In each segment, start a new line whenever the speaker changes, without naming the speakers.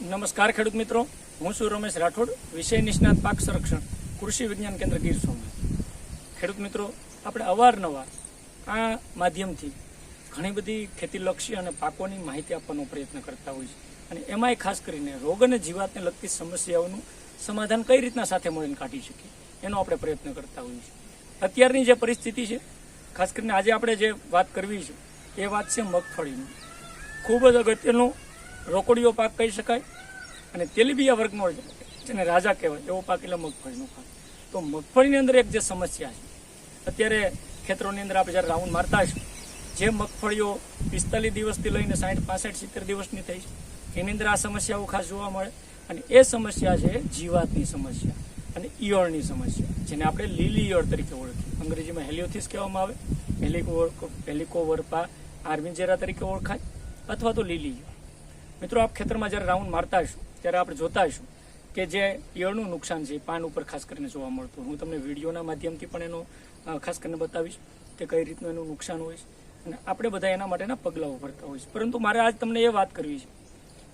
નમસ્કાર ખેડૂત મિત્રો, હું છું રમેશ રાઠોડ, વિષય નિષ્ણાત પાક સંરક્ષણ, કૃષિ વિજ્ઞાન કેન્દ્ર ગીર સોમનાથ. ખેડૂત મિત્રો, આપણે અવારનવાર આ માધ્યમથી ઘણી બધી ખેતીલક્ષી અને પાકોની માહિતી આપવાનો પ્રયત્ન કરતા હોય છે, અને એમાંય ખાસ કરીને રોગ અને જીવાતને લગતી સમસ્યાઓનું સમાધાન કઈ રીતના સાથે મળીને કાઢી શકીએ એનો આપણે પ્રયત્ન કરતા હોઈએ છીએ. અત્યારની જે પરિસ્થિતિ છે, ખાસ કરીને આજે આપણે જે વાત કરવી છે એ વાત છે મગફળીની. ખૂબ જ અગત્યનો રોકડીયો પાક કહી શકાય, અને તેલીબિયા વર્ગનો જેને રાજા કહેવાય એવો પાક એટલે મગફળીનો પાક. તો મગફળીની અંદર એક જે સમસ્યા છે, અત્યારે ખેતરોની અંદર આપણે જ્યારે રાઉન્ડ મારતા હશું, જે મગફળીઓ 45 દિવસથી લઈને 60, 65, 70 દિવસની થઈ છે એની અંદર આ સમસ્યાઓ ખાસ જોવા મળે. અને એ સમસ્યા છે જીવાતની સમસ્યા અને ઈયળની સમસ્યા, જેને આપણે લીલી ઈયળ તરીકે ઓળખીએ. અંગ્રેજીમાં હેલિયોથિસ કહેવામાં આવે, હેલિકોવર્પા આર્મિજેરા તરીકે ઓળખાય, અથવા તો લીલી ઈયળ. મિત્રો, આપ ખેતરમાં જ્યારે રાઉન્ડ મારતા હશું ત્યારે આપણે જોતા હશું કે જે ઈયળનું નુકસાન છે પાન ઉપર ખાસ કરીને જોવા મળતું. હું તમને વિડીયોના માધ્યમથી પણ એનો ખાસ કરીને બતાવીશ કે કઈ રીતનું એનું નુકસાન હોય છે, અને આપણે બધા એના માટેના પગલાઓ ભરતા હોય છે. પરંતુ મારે આજ તમને એ વાત કરવી છે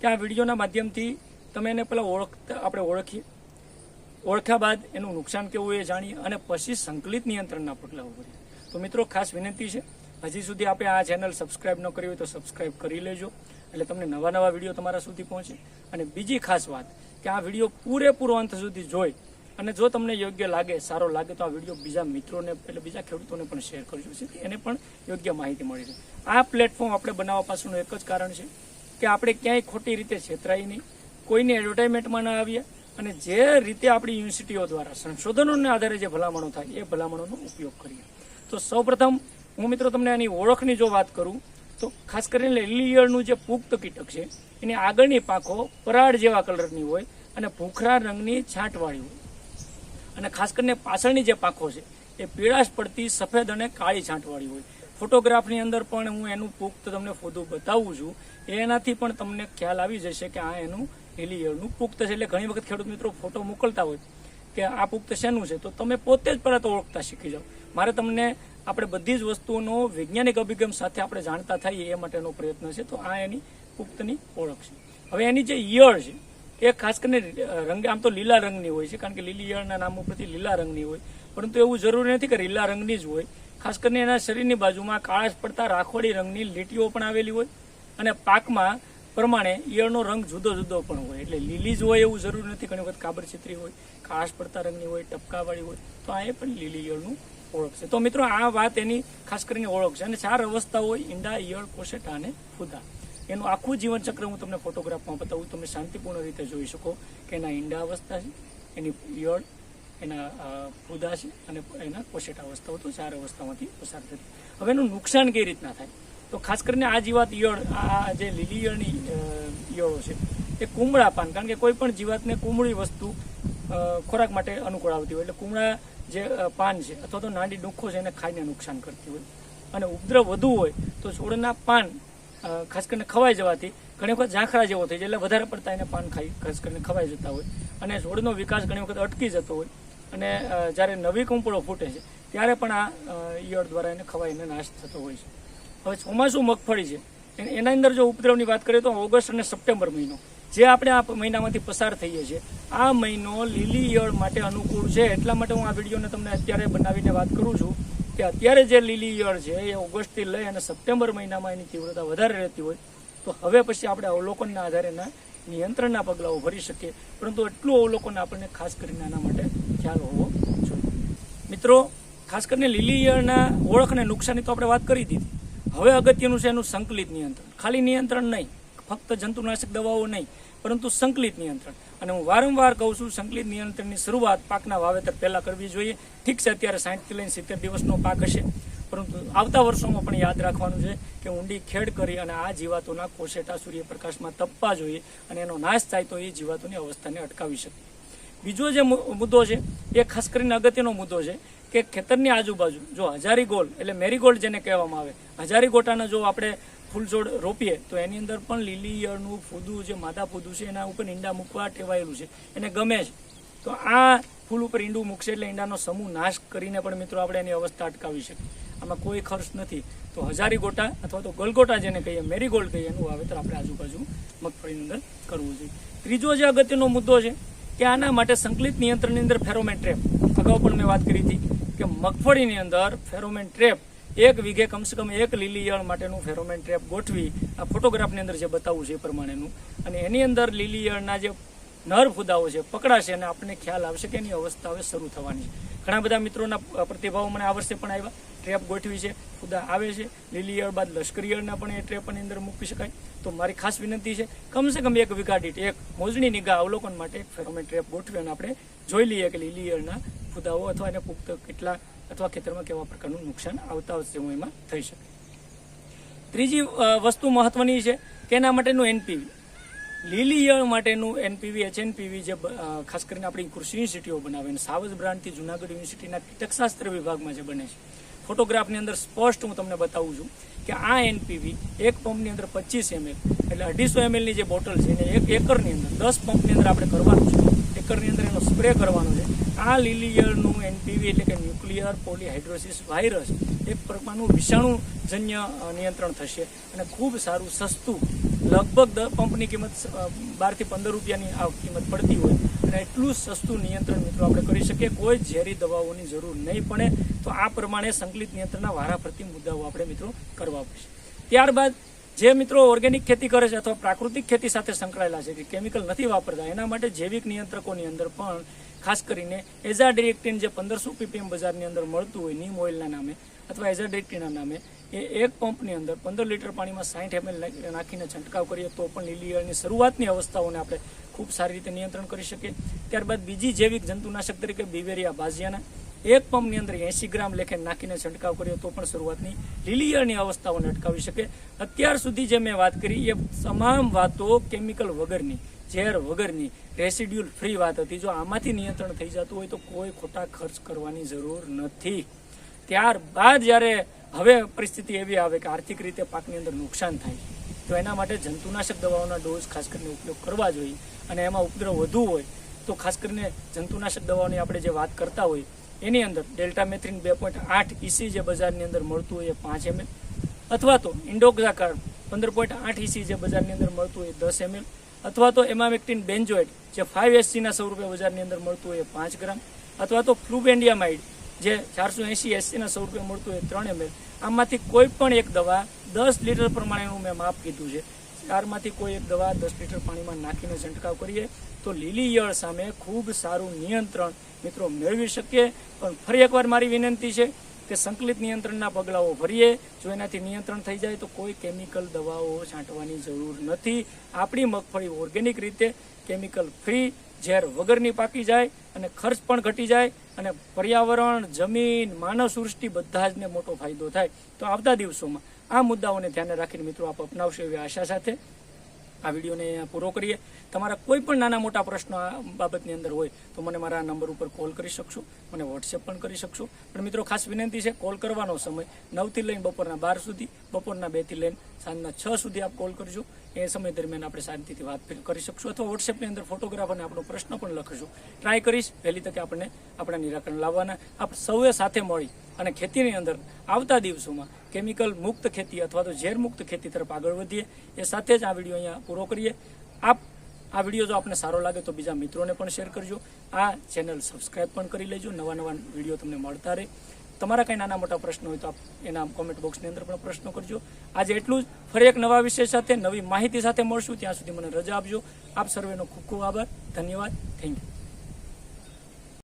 કે આ વિડીયોના માધ્યમથી તમે એને પહેલાં આપણે ઓળખ્યા બાદ એનું નુકસાન કેવું એ જાણીએ, અને પછી સંકલિત નિયંત્રણના પગલાઓ ભરીએ. તો મિત્રો, ખાસ વિનંતી છે, હજી સુધી આપણે આ ચેનલ સબસ્ક્રાઇબ ન કરી હોય તો સબસ્ક્રાઇબ કરી લેજો, એટલે તમને નવા વિડીયો તમારા સુધી પહોંચે. અને બીજી ખાસ વાત કે આ વિડીયો પૂરેપૂરો અંત સુધી જોઈ અને જો તમને યોગ્ય લાગે, સારો લાગે, તો આ વિડીયો બીજા મિત્રોને એટલે બીજા ખેડૂતોને પણ શેર કરજો, એને પણ યોગ્ય માહિતી મળી રહે. આ પ્લેટફોર્મ આપણે બનાવવા પાછળનું એક જ કારણ છે કે આપણે ક્યાંય ખોટી રીતે છેતરાઈ નહીં, કોઈની એડવર્ટાઇઝમેન્ટમાં ન આવીએ, અને જે રીતે આપણી યુનિવર્સિટીઓ દ્વારા સંશોધનોના આધારે જે ભલામણો થાય એ ભલામણોનો ઉપયોગ કરીએ. તો સૌપ્રથમ હું મિત્રો તમને આની ઓળખની જો વાત કરું તો ખાસ કરીને લીલી ઈયળનું જે પુખ્ત કીટક છે એની આગળની પાંખો પરાળ જેવા કલરની હોય અને ભૂખરા રંગની છાંટવાળી હોય, અને ખાસ કરીને પાછળની જે પાંખો છે એ પીળાશ પડતી સફેદ અને કાળી છાંટવાળી હોય. ફોટોગ્રાફની અંદર પણ હું એનું પુખ્ત તમને ફોટો બતાવું છું, એનાથી પણ તમને ખ્યાલ આવી જશે કે આ એનું લીલી ઈયળનું પુખ્ત છે. એટલે ઘણી વખત ખેડૂત મિત્રો ફોટો મોકલતા હોય કે આ પુખ્ત શેનું છે, તો તમે પોતે જ પહેલાં તો ઓળખતા શીખી જાઓ. મારે તમને આપણે બધી જ વસ્તુઓનો વૈજ્ઞાનિક અભિગમ સાથે આપણે જાણતા થઈએ એ માટેનો પ્રયત્ન છે. તો આ એની પુખ્તની ઓળખ છે. હવે એની જે ઈયળ છે એ ખાસ કરીને રંગ આમ તો લીલા રંગની હોય છે, કારણ કે લીલી ઈયળના નામ ઉપરથી લીલા રંગની હોય, પરંતુ એવું જરૂરી નથી કે લીલા રંગની જ હોય. ખાસ કરીને એના શરીરની બાજુમાં કાળાશ પડતા રાખોડી રંગની લીટીઓ પણ આવેલી હોય, અને પાકમાં પ્રમાણે ઈયળનો રંગ જુદો જુદો પણ હોય. એટલે લીલી જ હોય એવું જરૂરી નથી, ઘણી વખત કાબર છિત્રી હોય, કાળાશ પડતા રંગની હોય, ટપકાવાળી હોય, તો આ એ પણ લીલી ઈયળનું ઓળખ છે. તો મિત્રો, આ વાત એની ખાસ કરીને ઓળખ છે. અને 4 અવસ્થા હોય: ઈંડા, ઈયળ, કોશેટા અને ફૂદા. એનું આખું જીવનચક્ર હું તમને ફોટોગ્રાફમાં બતાવું, તમે શાંતિપૂર્ણ રીતે જોઈ શકો કે એના ઈંડા અવસ્થા છે, એની ઈયળ, એના ફૂદા છે, અને એના કોશેટા અવસ્થાઓ. તો 4 અવસ્થામાંથી પસાર થતી. હવે એનું નુકસાન કઈ રીતના થાય, તો ખાસ કરીને આ જીવાત ઈયળ, આ જે લીલી ઈયળની ઈયળો છે એ કુમળા પાન, કારણ કે કોઈ પણ જીવાતને કુમળી વસ્તુ ખોરાક માટે અનુકૂળ આવતી હોય, એટલે કુમળા જે પાન છે અથવા તો નાની ડુંખો છે એને ખાઈને નુકસાન કરતી હોય. અને ઉપદ્રવ વધુ હોય તો છોડના પાન ખાસ કરીને ખવાઈ જવાથી ઘણી વખત ઝાંખરા જેવો થઈ જાય, એટલે વધારે પડતા એને પાન ખાસ કરીને ખવાઈ જતા હોય, અને છોડનો વિકાસ ઘણી વખત અટકી જતો હોય, અને જ્યારે નવી કુંપળો ફૂટે છે ત્યારે પણ આ ઈયળ દ્વારા એને ખવાઈને નાશ થતો હોય છે. હવે ચોમાસું મગફળી છે એના અંદર જો ઉપદ્રવની વાત કરીએ તો ઓગસ્ટ અને સપ્ટેમ્બર મહિનો, જે આપણે આ મહિનામાંથી પસાર થઈએ છીએ, આ મહિનો લીલી ઈયળ માટે અનુકૂળ છે. એટલા માટે હું આ વિડીયોને તમને અત્યારે બનાવીને વાત કરું છું કે અત્યારે જે લીલી ઈયળ છે એ ઓગસ્ટથી લઈ અને સપ્ટેમ્બર મહિનામાં એની તીવ્રતા વધારે રહેતી હોય, તો હવે પછી આપણે અવલોકનના આધારેના નિયંત્રણના પગલાઓ ભરી શકીએ. પરંતુ એટલું અવલોકન આપણને ખાસ કરીને આના માટે ખ્યાલ હોવો જોઈએ. મિત્રો, ખાસ કરીને લીલી ઈયળના ઓળખ અને નુકસાનની તો આપણે વાત કરી દીધી. હવે અગત્યનું છે એનું સંકલિત નિયંત્રણ. ખાલી નિયંત્રણ નહીં, ફક્ત જંતુનાશક દવાઓ નહીં, પરંતુ સંકલિત નિયંત્રણ. અને હું વારંવાર કહું છું, સંકલિત નિયંત્રણની શરૂઆત પાકના વાવેતર પહેલાં કરવી જોઈએ. ઠીક છે, અત્યારે 60થી લઈને 70 દિવસનો પાક હશે, પરંતુ આવતા વર્ષોમાં પણ યાદ રાખવાનું છે કે ઊંડી ખેડ કરી અને આ જીવાતોના કોશેટા સૂર્યપ્રકાશમાં તપવા જોઈએ, અને એનો નાશ થાય તો એ જીવાતોની અવસ્થાને અટકાવી શકે. બીજો જે મુદ્દો છે એ ખાસ કરીને અગત્યનો મુદ્દો છે કે ખેતરની આજુબાજુ જો હજારી ગોલ એટલે મેરીગોલ્ડ જેને કહેવામાં આવે, હજારી ગોટાના જો આપણે ફૂલ છોડ રોપીએ તો એની અંદર પણ લીલી ઈયળનું ફૂદું, જે માદા ફૂદું છે એના ઉપર ઈંડા મૂકવા ટેવાયેલું છે, એને ગમે છે. તો આ ફૂલ ઉપર ઈંડું મૂકશે એટલે ઈંડાનો સમૂહ નાશ કરીને પણ મિત્રો આપણે એની અવસ્થા અટકાવી શકીએ. આમાં કોઈ ખર્ચ નથી. તો હજારી ગોટા અથવા તો ગલગોટા જેને કહીએ, મેરીગોલ્ડ કહીએ, એનું વાવેતર આપણે આજુબાજુ મગફળીની અંદર કરવું જોઈએ. ત્રીજો જે અગત્યનો મુદ્દો છે કે આના માટે સંકલિત નિયંત્રણની અંદર ફેરોમેન ટ્રેપ, અગાઉ પણ મેં વાત કરી હતી કે મગફળીની અંદર ફેરોમેન ટ્રેપ 1 વીઘે કમસે કમ 1 લીલી ઈયળ માટેનું ફેરોમેન ટ્રેપ ગોઠવી આ ફોટોગ્રાફની અંદર જે બતાવવું છે એ પ્રમાણેનું, અને એની અંદર લીલી ઈયળના જે નર ફૂદાઓ છે પકડાશે અને આપણને ખ્યાલ આવશે કે એની અવસ્થા હવે શરૂ થવાની છે. ઘણા બધા મિત્રોના પ્રતિભાવો મને આ વર્ષે પણ આવ્યા, ટ્રેપ ગોઠવી છે, ફૂદા આવે છે, લીલી ઈયળ બાદ લશ્કરી ઈયળના પણ એ ટ્રેપની અંદર મૂકી શકાય. તો મારી ખાસ વિનંતી છે કમસે કમ 1 વીઘા દીઠ 1 મોજણી નિગાહ અવલોકન માટે એક ફેરોમેન ટ્રેપ ગોઠવી અને આપણે જોઈ લઈએ કે લીલી ઈયળના ફૂદાઓ અથવા એને પુખ્ત કેટલા અથવા ખેતરમાં કેવા પ્રકારનું નુકસાન આવતા સમયમાં થઈ શકે. ત્રીજી વસ્તુ મહત્વની છે કે એના માટેનું એનપીવી, લીલી ઈયળ માટેનું એનપીવી, એચએનપીવી જે ખાસ કરીને આપણી કૃષિ યુનિવર્સિટીઓ બનાવે, સાવજ બ્રાન્ડથી જુનાગઢ યુનિવર્સિટીના કીટકશાસ્ત્ર વિભાગમાં જે બને છે, ફોટોગ્રાફની અંદર સ્પષ્ટ હું તમને બતાવું છું કે આ એનપીવી એક પંપની અંદર 25 ml એટલે 250 ml ની જે બોટલ છે એને 1 એકરની અંદર 10 પંપની અંદર આપણે કરવાનું છે. એકરની અંદર એનો સ્પ્રે કરવાનો છે. આ લીલી ઈયળનું એનપીવી એટલે કે ન્યુક્લિયર પોલીહાઇડ્રોસિસ વાયરસ એક પ્રકારનું વિષાણુજન્ય નિયંત્રણ થશે અને ખૂબ સારું સસ્તું, લગભગ પંપની કિંમત 12 થી 15 રૂપિયાની આ કિંમત પડતી હોય અને એટલું સસ્તું નિયંત્રણ મિત્રો આપણે કરી શકીએ. કોઈ ઝેરી દવાઓની જરૂર નહીં પડે. તો આ પ્રમાણે સંકલિત નિયંત્રણના વારાફરતી મુદ્દાઓ આપણે મિત્રો કરવા પડશે. ત્યારબાદ જે મિત્રો ઓર્ગેનિક ખેતી કરે છે અથવા પ્રાકૃતિક ખેતી સાથે સંકળાયેલા છે કે કેમિકલ નથી વાપરતા, એના માટે જૈવિક નિયંત્રકોની અંદર પણ ખાસ કરીને એઝાડિરેક્ટિન જે 1500 ppm બજારની અંદર મળતું હોય નીમ ઓઇલના નામે અથવા એઝાડિરેક્ટિનના નામે, એ એક પંપની અંદર 15 લીટર પાણીમાં 60 ml નાખીને છંટકાવ કરીએ તો પણ લીલી ઈયળની શરૂઆતની અવસ્થાઓને આપણે ખૂબ સારી રીતે નિયંત્રણ કરી શકીએ. ત્યારબાદ બીજી જૈવિક જંતુનાશક તરીકે બિવેરિયા બાઝિયાના એક પંપની અંદર 80 ગ્રામ લેખે નાખીને છંટકાવ કરીએ તો પણ શરૂઆતની લીલી ઈયળની અવસ્થાઓને અટકાવી શકે. અત્યાર સુધી જે મેં વાત કરી એ તમામ વાતો કેમિકલ વગરની, ઝેર વગરની, રેસિડ્યુલ ફ્રી વાત હતી. જો આમાંથી નિયંત્રણ થઈ જતું હોય તો કોઈ ખોટા ખર્ચ કરવાની જરૂર નથી. ત્યારબાદ જ્યારે હવે પરિસ્થિતિ એવી આવે કે આર્થિક રીતે પાકની અંદર નુકસાન થાય તો એના માટે જંતુનાશક દવાઓના ડોઝ ખાસ કરીને ઉપયોગ કરવા જોઈએ. અને એમાં ઉપદ્રવ વધુ હોય તો ખાસ કરીને જંતુનાશક દવાઓની આપણે જે વાત કરતા હોય એની અંદર ડેલ્ટામેથ્રિન 2.8 EC જે બજારની અંદર મળતું હોય એ 5 ml અથવા તો ઇન્ડોક્ઝાકાર 15.8 EC જે બજારની અંદર મળતું હોય 10 ml અથવા તો એમામેક્ટિન બેન્ઝોએટ જે 5 SC ના ₹100 બજારની અંદર મળતું હોય 5 ગ્રામ અથવા તો ફ્લુબેન્ડિયામાઇડ જે 480 SC ના ₹100 મળતું હોય 3 ml. આમાંથી કોઈ પણ એક દવા 10 લીટર પ્રમાણેનું મેં માપ કીધું છે. ચારમાંથી કોઈ એક દવા 10 લીટર પાણીમાં નાખીને છંટકાવ કરીએ તો લીલી ઈયળ સામે ખૂબ સારું નિયંત્રણ મિત્રો મેળવી શકીએ. પણ ફરી એકવાર મારી વિનંતી છે કે સંકલિત નિયંત્રણના પગલાઓ ભરીએ. જો એનાથી નિયંત્રણ થઈ જાય તો કોઈ કેમિકલ દવાઓ છાંટવાની જરૂર નથી. આપણી મગફળી ઓર્ગેનિક રીતે કેમિકલ ફ્રી, ઝેર વગરની પાકી જાય અને ખર્ચ પણ ઘટી જાય અને પર્યાવરણ, જમીન, માનવ સૃષ્ટિ બધા જ ને મોટો ફાયદો થાય. તો આવતા દિવસોમાં આ મુદ્દાઓને ધ્યાને રાખીને મિત્રો આપ અપનાવશો એવી આશા સાથે આ વિડીયોને અહીંયા પૂરો કરીએ. તમારા કોઈ પણ નાના મોટા પ્રશ્નો આ બાબતની અંદર હોય તો મને મારા નંબર ઉપર કોલ કરી શકશો, મને વોટ્સએપ પણ કરી શકશો. પણ મિત્રો ખાસ વિનંતી છે, કોલ કરવાનો સમય 9 થી લઈને બપોરના 12 સુધી, બપોરના 2 થી લઈને સાંજના 6 સુધી આપ કોલ કરજો. એ સમય દરમિયાન આપણે શાંતિથી વાત કરી શકશું અથવા વોટ્સએપની અંદર ફોટોગ્રાફ અને આપણો પ્રશ્ન પણ લખશું. ટ્રાય કરીશ વહેલી તકે આપણને આપણા નિરાકરણ લાવવાના. આપ સૌએ સાથે મળી અને ખેતીની અંદર આવતા દિવસોમાં કેમિકલ મુક્ત ખેતી અથવા તો ઝેર મુક્ત ખેતી તરફ આગળ વધીએ. એ સાથે જ આ વિડીયો અહીંયા પૂરો કરીએ. આ વિડીયો જો આપને સારો લાગે તો બીજા મિત્રોને પણ શેર કરજો. આ ચેનલ સબસ્ક્રાઇબ પણ કરી લેજો. નવા નવા વિડીયો તમને મળતા રહે. તમારા કંઈ નાના મોટા પ્રશ્નો હોય તો આપ એના કોમેન્ટ બોક્સની અંદર પણ પ્રશ્નો કરજો. આજે એટલું જ. ફરી એક નવા વિષય સાથે, નવી માહિતી સાથે મળશું. ત્યાં સુધી મને રજા આપજો. આપ સર્વેનો ખૂબ ખૂબ આભાર. ધન્યવાદ. Thank you.